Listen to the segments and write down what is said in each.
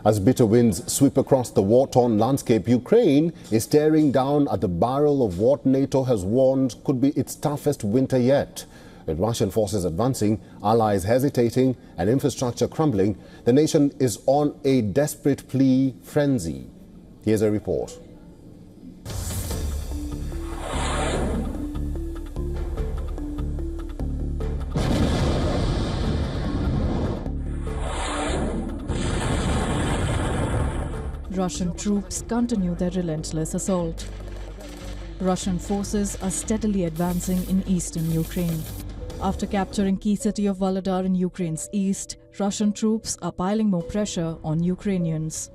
As bitter winds sweep across the war-torn landscape, Ukraine is staring down at the barrel of what NATO has warned could be its toughest winter yet. With Russian forces advancing, allies hesitating, and infrastructure crumbling, the nation is on a desperate plea frenzy. Here's a report. Russian troops continue their relentless assault. Russian forces are steadily advancing in eastern Ukraine. After capturing key city of Volodar in Ukraine's east, Russian troops are piling more pressure on Ukrainians.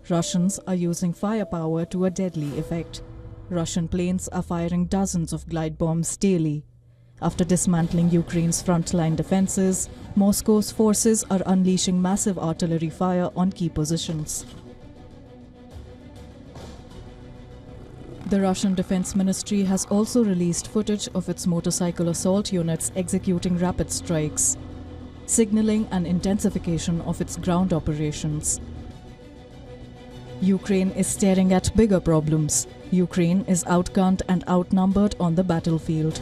Russians are using firepower to a deadly effect. Russian planes are firing dozens of glide bombs daily. After dismantling Ukraine's frontline defenses, Moscow's forces are unleashing massive artillery fire on key positions. The Russian Defense Ministry has also released footage of its motorcycle assault units executing rapid strikes, signaling an intensification of its ground operations. Ukraine is staring at bigger problems. Ukraine is outgunned and outnumbered on the battlefield.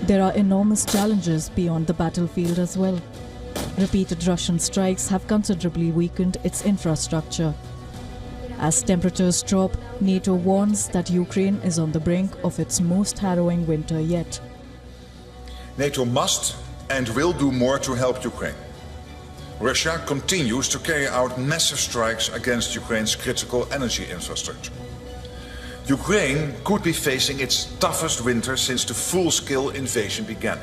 There are enormous challenges beyond the battlefield as well. Repeated Russian strikes have considerably weakened its infrastructure. As temperatures drop, NATO warns that Ukraine is on the brink of its most harrowing winter yet. NATO must and will do more to help Ukraine. Russia continues to carry out massive strikes against Ukraine's critical energy infrastructure. Ukraine could be facing its toughest winter since the full-scale invasion began.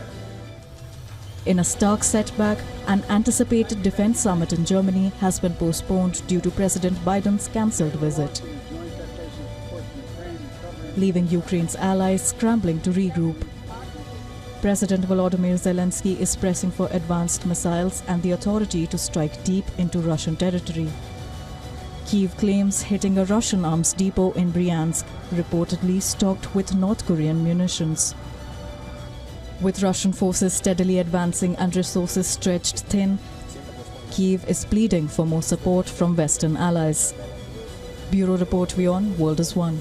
In a stark setback, an anticipated defense summit in Germany has been postponed due to President Biden's cancelled visit, leaving Ukraine's allies scrambling to regroup. President Volodymyr Zelensky is pressing for advanced missiles and the authority to strike deep into Russian territory. Kyiv claims hitting a Russian arms depot in Bryansk, reportedly stocked with North Korean munitions. With Russian forces steadily advancing and resources stretched thin, Kyiv is pleading for more support from Western allies. Bureau Report WION World is One.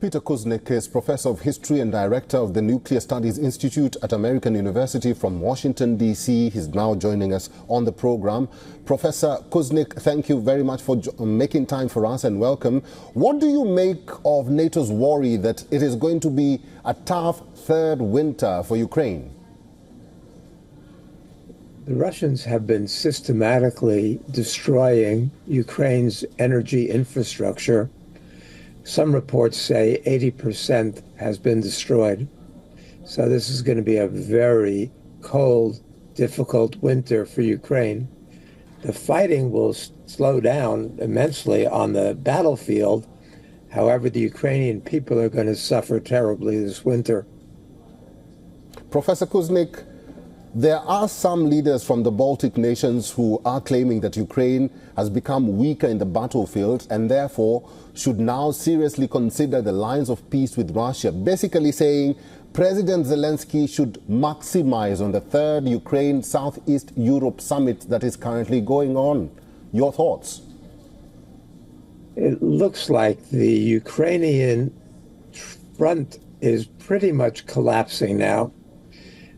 Peter Kuznick is Professor of History and Director of the Nuclear Studies Institute at American University from Washington, D.C. He's now joining us on the program. Professor Kuznick, thank you very much for making time for us and welcome. What do you make of NATO's worry that it is going to be a tough third winter for Ukraine? The Russians have been systematically destroying Ukraine's energy infrastructure. Some reports say 80% has been destroyed. So this is going to be a very cold, difficult winter for Ukraine. The fighting will slow down immensely on the battlefield. However, the Ukrainian people are going to suffer terribly this winter. Professor Kuznick, there are some leaders from the Baltic nations who are claiming that Ukraine has become weaker in the battlefield and therefore should now seriously consider the lines of peace with Russia, basically saying President Zelensky should maximize on the third Ukraine-Southeast Europe summit that is currently going on. Your thoughts? It looks like the Ukrainian front is pretty much collapsing now.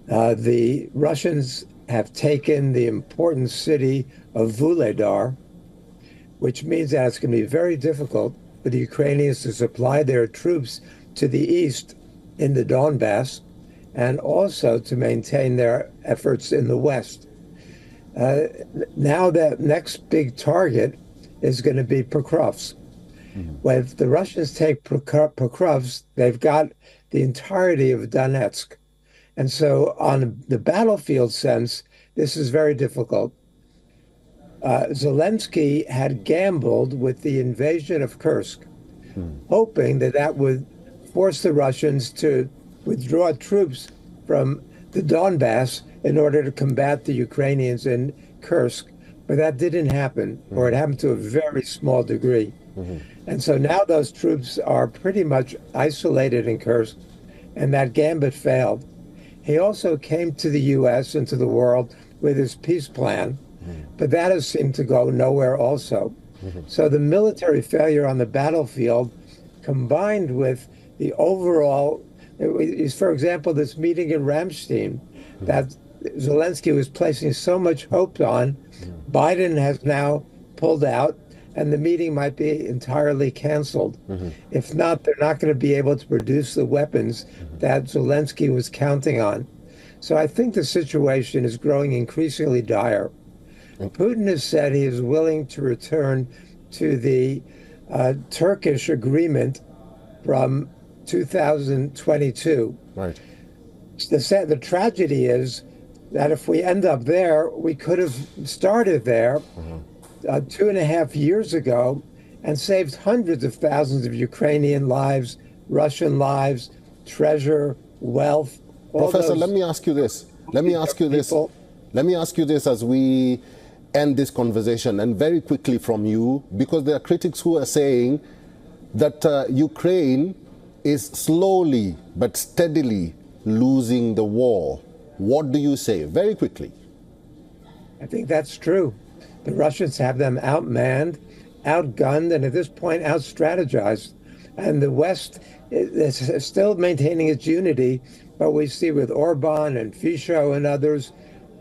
The Russians have taken the important city of Vuhledar, which means that it's going to be very difficult for the Ukrainians to supply their troops to the east in the Donbass and also to maintain their efforts in the west. Now the next big target is going to be Pokrovsk. Well, if the Russians take Pokrovsk, they've got the entirety of Donetsk. And so on the battlefield sense, this is very difficult. Zelensky had gambled with the invasion of Kursk, hoping that that would force the Russians to withdraw troops from the Donbass in order to combat the Ukrainians in Kursk. But that didn't happen, or it happened to a very small degree. And so now those troops are pretty much isolated in Kursk, and that gambit failed. He also came to the U.S. and to the world with his peace plan, but that has seemed to go nowhere also. So the military failure on the battlefield, combined with the overall, for example, this meeting in Ramstein that Zelensky was placing so much hope on, Biden has now pulled out, and the meeting might be entirely canceled. If not, they're not going to be able to produce the weapons that Zelensky was counting on. So I think the situation is growing increasingly dire. Putin has said he is willing to return to the Turkish agreement from 2022. Right. The tragedy is that if we end up there, we could have started there 2.5 years ago and saved hundreds of thousands of Ukrainian lives, Russian lives, treasure, wealth. Professor, let me ask you this. Let me ask you this as we end this conversation, and very quickly from you, because there are critics who are saying that Ukraine is slowly but steadily losing the war. What do you say? Very quickly. I think that's true. The Russians have them outmanned, outgunned, and at this point out-strategized. And the West is still maintaining its unity, but we see with Orban and Fico and others,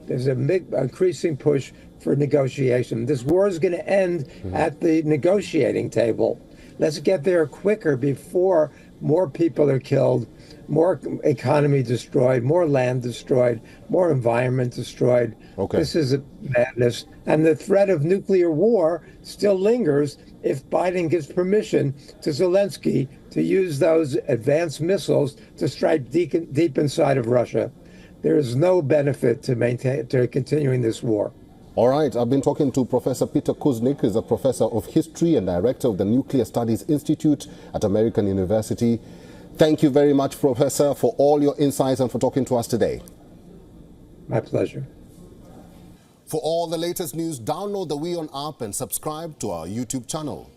there's a big increasing push for negotiation. This war is going to end at the negotiating table. Let's get there quicker before more people are killed, more economy destroyed, more land destroyed, more environment destroyed. Okay. This is a madness. And the threat of nuclear war still lingers if Biden gives permission to Zelensky to use those advanced missiles to strike deep inside of Russia. There is no benefit to continuing this war. All right, I've been talking to Professor Peter Kuznick, who is a professor of history and director of the Nuclear Studies Institute at American University. Thank you very much, Professor, for all your insights and for talking to us today. My pleasure. For all the latest news, download the WION app and subscribe to our YouTube channel.